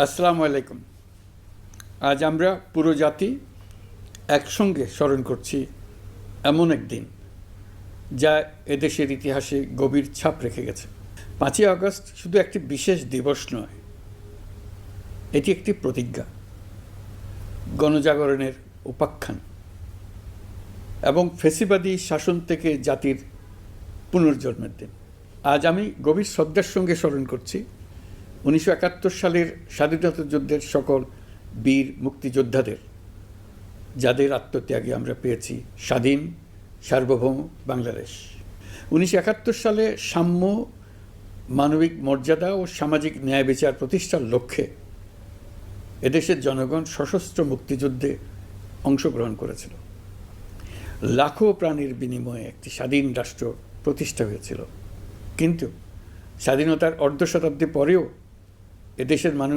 আসসালামু আলাইকুম। আজ আমরা পুরো জাতি একসঙ্গে স্মরণ করছি এমন এক দিন যা এদেশের ইতিহাসে গভীর ছাপ রেখে গেছে। 5ই আগস্ট শুধু একটি বিশেষ দিবস নয়, এটি একটি প্রতিজ্ঞা, গণজাগরণের উপাখ্যান এবং ফ্যাসিবাদী শাসন থেকে জাতির পুনর্জন্মের দিন। আজ আমি গভীর শ্রদ্ধার সঙ্গে স্মরণ করছি 1971 সালের স্বাধীনতা যুদ্ধের সকল বীর মুক্তিযোদ্ধাদের, যাদের আত্মত্যাগে আমরা পেয়েছি স্বাধীন সার্বভৌম বাংলাদেশ। 1971 সালে সাম্য, মানবিক মর্যাদা ও সামাজিক ন্যায় বিচার প্রতিষ্ঠার লক্ষ্যে এদেশের জনগণ সশস্ত্র মুক্তিযুদ্ধে অংশগ্রহণ করেছিল। লাখো প্রাণীর বিনিময়ে একটি স্বাধীন রাষ্ট্র প্রতিষ্ঠা হয়েছিল। কিন্তু স্বাধীনতার অর্ধ শতাব্দী পরেও এদেশের মানুষ